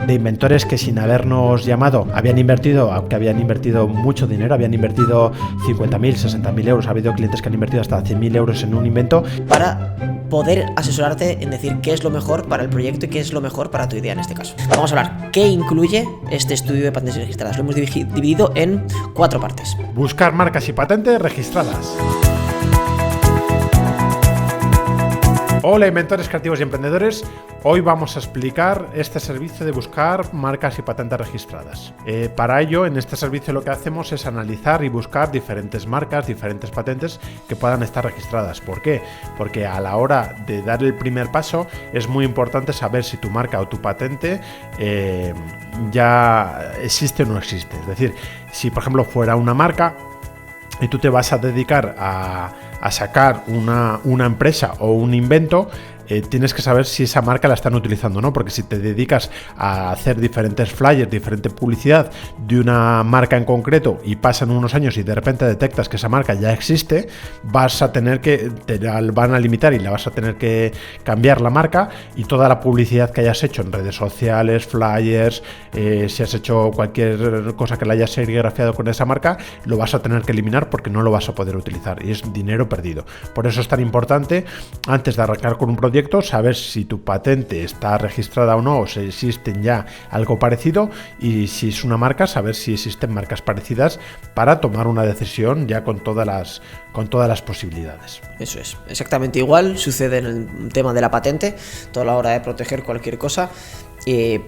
de inventores que sin habernos llamado habían invertido, aunque habían invertido mucho dinero, habían invertido 50.000, 60.000 euros. Ha habido clientes que han invertido hasta 100.000 euros en un invento. Para poder asesorarte en decir qué es lo mejor para el proyecto y qué es lo mejor para tu idea en este caso. Vamos a hablar qué incluye este estudio de patentes registradas. Lo hemos dividido en 4 partes. Buscar marcas y patentes registradas. Hola inventores, creativos y emprendedores. Hoy vamos a explicar este servicio de buscar marcas y patentes registradas. Para ello, en este servicio lo que hacemos es analizar y buscar diferentes marcas, diferentes patentes que puedan estar registradas. ¿Por qué? Porque a la hora de dar el primer paso es muy importante saber si tu marca o tu patente ya existe o no existe. Es decir, si por ejemplo fuera una marca y tú te vas a dedicar a sacar una empresa o un invento, tienes que saber si esa marca la están utilizando o no, porque si te dedicas a hacer diferentes flyers, diferente publicidad de una marca en concreto y pasan unos años y de repente detectas que esa marca ya existe, vas a tener que, te van a limitar y la vas a tener que cambiar la marca, y toda la publicidad que hayas hecho en redes sociales, flyers, si has hecho cualquier cosa que la hayas serigrafiado con esa marca, lo vas a tener que eliminar porque no lo vas a poder utilizar y es dinero perdido. Por eso es tan importante, antes de arrancar con un proyecto, saber si tu patente está registrada o no, o si existen ya algo parecido, y si es una marca, saber si existen marcas parecidas para tomar una decisión ya con todas las posibilidades. Eso es, exactamente igual sucede en el tema de la patente. Toda la hora de proteger cualquier cosa,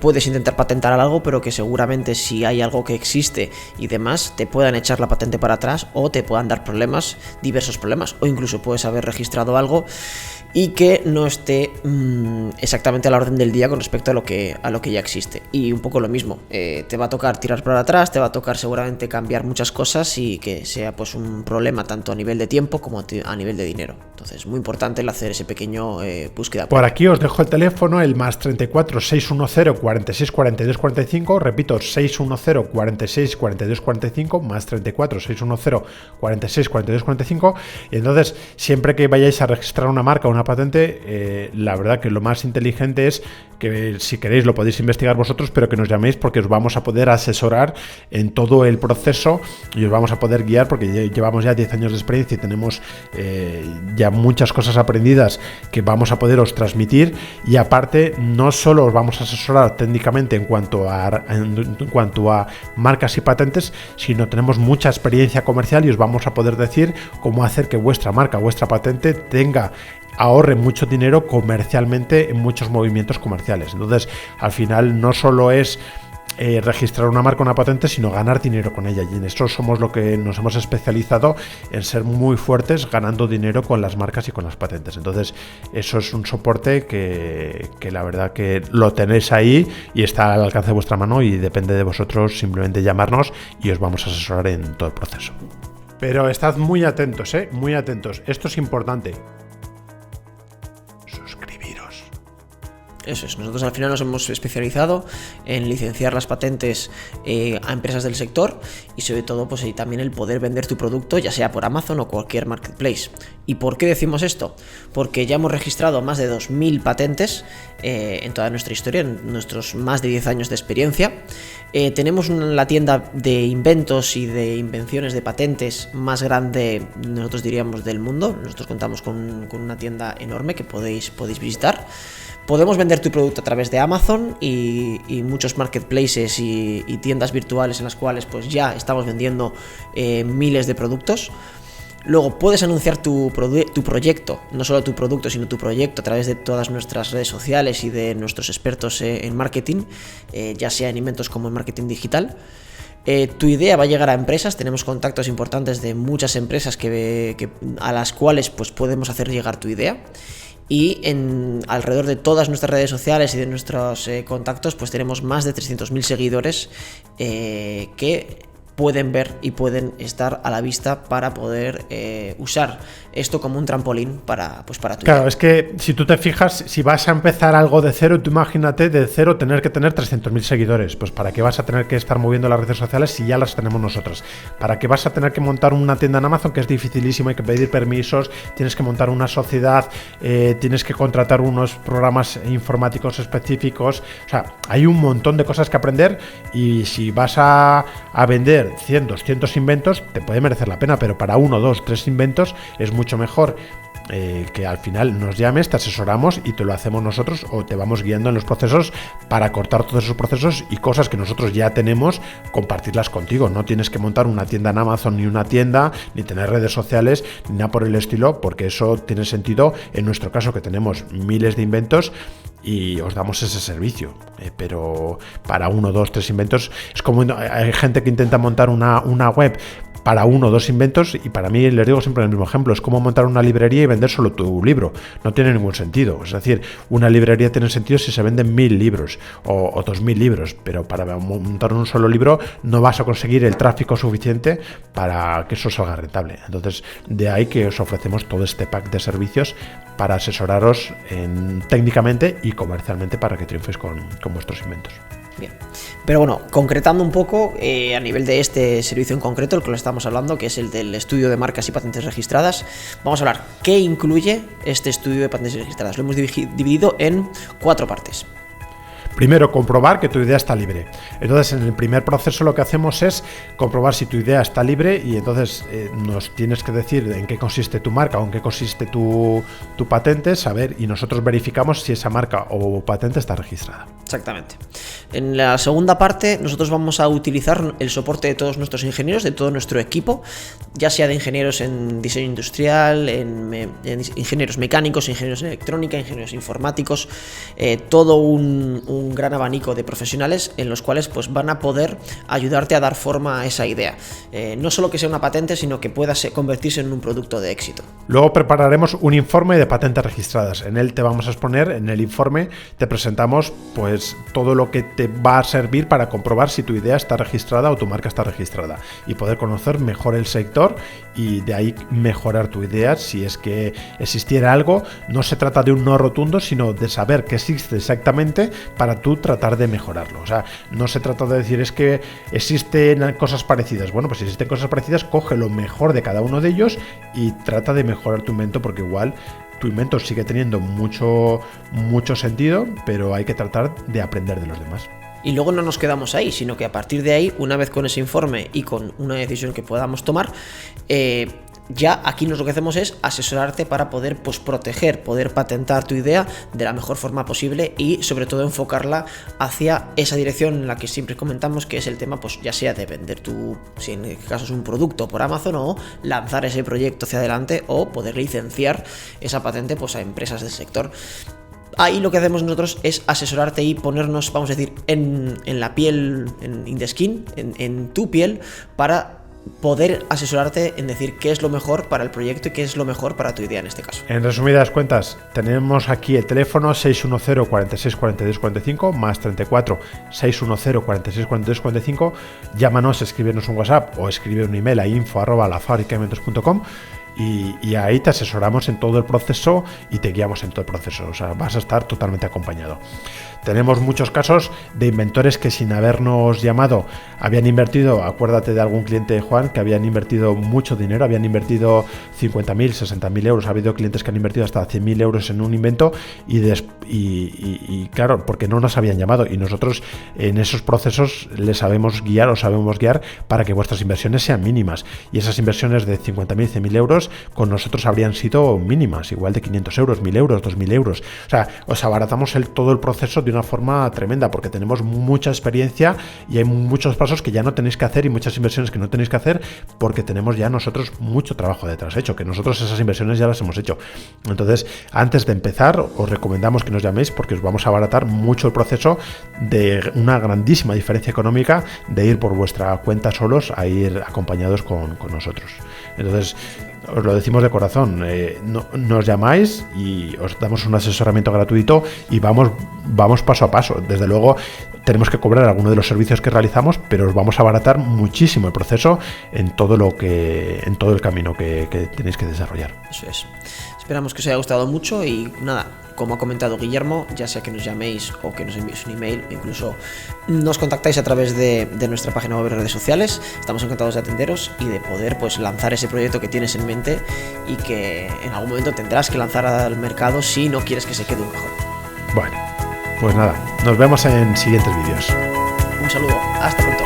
puedes intentar patentar algo, pero que seguramente si hay algo que existe y demás, te puedan echar la patente para atrás o te puedan dar problemas, diversos problemas, o incluso puedes haber registrado algo y que no esté exactamente a la orden del día con respecto a lo que ya existe. Y un poco lo mismo, te va a tocar tirar para atrás, te va a tocar seguramente cambiar muchas cosas y que sea pues un problema tanto a nivel de tiempo como a nivel de dinero. Entonces es muy importante el hacer ese pequeño búsqueda. Por aquí os dejo el teléfono, el más 34 610 46 42 45, repito, 610 46 42 45, más 34 610 46 42 45. Y entonces, siempre que vayáis a registrar una marca o una patente, la verdad que lo más inteligente es que, si queréis, lo podéis investigar vosotros, pero que nos llaméis, porque os vamos a poder asesorar en todo el proceso y os vamos a poder guiar, porque llevamos ya 10 años de experiencia y tenemos ya muchas cosas aprendidas que vamos a poderos transmitir. Y aparte, no solo os vamos a asesorar técnicamente en cuanto a marcas y patentes, sino tenemos mucha experiencia comercial y os vamos a poder decir cómo hacer que vuestra marca, vuestra patente ahorre mucho dinero comercialmente en muchos movimientos comerciales. Entonces, al final no solo es registrar una marca, una patente, sino ganar dinero con ella, y en esto somos lo que nos hemos especializado, en ser muy fuertes ganando dinero con las marcas y con las patentes. Entonces, eso es un soporte que la verdad que lo tenéis ahí y está al alcance de vuestra mano, y depende de vosotros simplemente llamarnos y os vamos a asesorar en todo el proceso. Pero estad muy atentos, muy atentos, esto es importante. Eso es, nosotros al final nos hemos especializado en licenciar las patentes a empresas del sector, y sobre todo pues también el poder vender tu producto, ya sea por Amazon o cualquier marketplace. ¿Y por qué decimos esto? Porque ya hemos registrado más de 2.000 patentes en toda nuestra historia, en nuestros más de 10 años de experiencia. Tenemos la tienda de inventos y de invenciones de patentes más grande, nosotros diríamos, del mundo. Nosotros contamos con una tienda enorme que podéis visitar. Podemos vender tu producto a través de Amazon y muchos marketplaces y tiendas virtuales en las cuales pues ya estamos vendiendo miles de productos. Luego puedes anunciar tu proyecto, no solo tu producto, sino tu proyecto, a través de todas nuestras redes sociales y de nuestros expertos en marketing, ya sea en inventos como en marketing digital. Tu idea va a llegar a empresas, tenemos contactos importantes de muchas empresas a las cuales pues podemos hacer llegar tu idea. Y alrededor de todas nuestras redes sociales y de nuestros contactos pues tenemos más de 300.000 seguidores que pueden ver y pueden estar a la vista para poder usar esto como un trampolín para tu Claro, idea. es que si tú te fijas, si vas a empezar algo de cero, tú imagínate de cero tener que tener 300.000 seguidores. Pues ¿para qué vas a tener que estar moviendo las redes sociales si ya las tenemos nosotros? ¿Para qué vas a tener que montar una tienda en Amazon, que es dificilísimo, hay que pedir permisos, tienes que montar una sociedad, tienes que contratar unos programas informáticos específicos? O sea, hay un montón de cosas que aprender, y si vas a vender 100, 200 inventos, te puede merecer la pena, pero para 1, 2, 3 inventos es mucho mejor que al final nos llames, te asesoramos y te lo hacemos nosotros, o te vamos guiando en los procesos para cortar todos esos procesos y cosas que nosotros ya tenemos, compartirlas contigo. No tienes que montar una tienda en Amazon, ni una tienda, ni tener redes sociales, ni nada por el estilo, porque eso tiene sentido en nuestro caso, que tenemos miles de inventos y os damos ese servicio, pero para 1, 2, 3 inventos es como hay gente que intenta montar una web para 1 o 2 inventos, y para mí, les digo siempre el mismo ejemplo, es como montar una librería y vender solo tu libro. No tiene ningún sentido. Es decir, una librería tiene sentido si se venden 1000 libros o 2000 libros, pero para montar un solo libro no vas a conseguir el tráfico suficiente para que eso salga rentable. Entonces, de ahí que os ofrecemos todo este pack de servicios para asesoraros técnicamente y comercialmente para que triunféis con vuestros inventos. Bien, pero bueno, concretando un poco a nivel de este servicio en concreto, el que lo estamos hablando, que es el del estudio de marcas y patentes registradas, vamos a hablar qué incluye este estudio de patentes registradas. Lo hemos dividido en 4 partes. Primero, comprobar que tu idea está libre. Entonces, en el primer proceso lo que hacemos es comprobar si tu idea está libre, y entonces nos tienes que decir en qué consiste tu marca o en qué consiste tu patente, saber, y nosotros verificamos si esa marca o patente está registrada. Exactamente. En la segunda parte, nosotros vamos a utilizar el soporte de todos nuestros ingenieros, de todo nuestro equipo, ya sea de ingenieros en diseño industrial, en ingenieros mecánicos, ingenieros en electrónica, ingenieros informáticos, todo un gran abanico de profesionales en los cuales pues van a poder ayudarte a dar forma a esa idea. No solo que sea una patente, sino que pueda convertirse en un producto de éxito. Luego prepararemos un informe de patentes registradas. En él te vamos a exponer, en el informe te presentamos pues todo lo que te va a servir para comprobar si tu idea está registrada o tu marca está registrada, y poder conocer mejor el sector, y de ahí mejorar tu idea si es que existiera algo. No se trata de un no rotundo, sino de saber que existe exactamente para tú tratar de mejorarlo. O sea, no se trata de decir es que existen cosas parecidas. Bueno, pues si existen cosas parecidas, coge lo mejor de cada uno de ellos y trata de mejorar tu invento, porque igual tu invento sigue teniendo mucho sentido, pero hay que tratar de aprender de los demás. Y luego no nos quedamos ahí, sino que a partir de ahí, una vez con ese informe y con una decisión que podamos tomar, ya aquí lo que hacemos es asesorarte para poder pues proteger, poder patentar tu idea de la mejor forma posible, y sobre todo enfocarla hacia esa dirección en la que siempre comentamos, que es el tema pues ya sea de vender si en este caso es un producto por Amazon, o lanzar ese proyecto hacia adelante, o poder licenciar esa patente pues a empresas del sector. Ahí lo que hacemos nosotros es asesorarte y ponernos, vamos a decir, en la piel, in the skin, en tu piel, para poder asesorarte en decir qué es lo mejor para el proyecto y qué es lo mejor para tu idea en este caso. En resumidas cuentas, tenemos aquí el teléfono 610 46 42 45 más 34 610 46 42 45. Llámanos, escríbenos un WhatsApp o escribe un email a info@lafabricainventos.com. Y ahí te asesoramos en todo el proceso y te guiamos en todo el proceso. O sea, vas a estar totalmente acompañado. Tenemos muchos casos de inventores que, sin habernos llamado, habían invertido, acuérdate de algún cliente de Juan, que habían invertido mucho dinero, habían invertido 50.000, 60.000 euros. Ha habido clientes que han invertido hasta 100.000 euros en un invento, y claro, porque no nos habían llamado, y nosotros en esos procesos les sabemos guiar para que vuestras inversiones sean mínimas, y esas inversiones de 50.000, 100.000 euros con nosotros habrían sido mínimas, igual de 500 euros, 1.000 euros, 2.000 euros. O sea, os abaratamos todo el proceso de una forma tremenda, porque tenemos mucha experiencia y hay muchos pasos que ya no tenéis que hacer y muchas inversiones que no tenéis que hacer, porque tenemos ya nosotros mucho trabajo detrás hecho, que nosotros esas inversiones ya las hemos hecho. Entonces, antes de empezar, os recomendamos que nos llaméis, porque os vamos a abaratar mucho el proceso de una grandísima diferencia económica de ir por vuestra cuenta solos a ir acompañados con nosotros. Entonces, os lo decimos de corazón, nos llamáis y os damos un asesoramiento gratuito y vamos paso a paso. Desde luego tenemos que cobrar alguno de los servicios que realizamos, pero os vamos a abaratar muchísimo el proceso en todo el camino que tenéis que desarrollar. Eso es. Esperamos que os haya gustado mucho y nada, como ha comentado Guillermo, ya sea que nos llaméis o que nos enviéis un email, incluso nos contactáis a través de nuestra página web y redes sociales, estamos encantados de atenderos y de poder pues lanzar ese proyecto que tienes en mente y que en algún momento tendrás que lanzar al mercado si no quieres que se quede un cajón. Bueno, pues nada, nos vemos en siguientes vídeos. Un saludo, hasta pronto.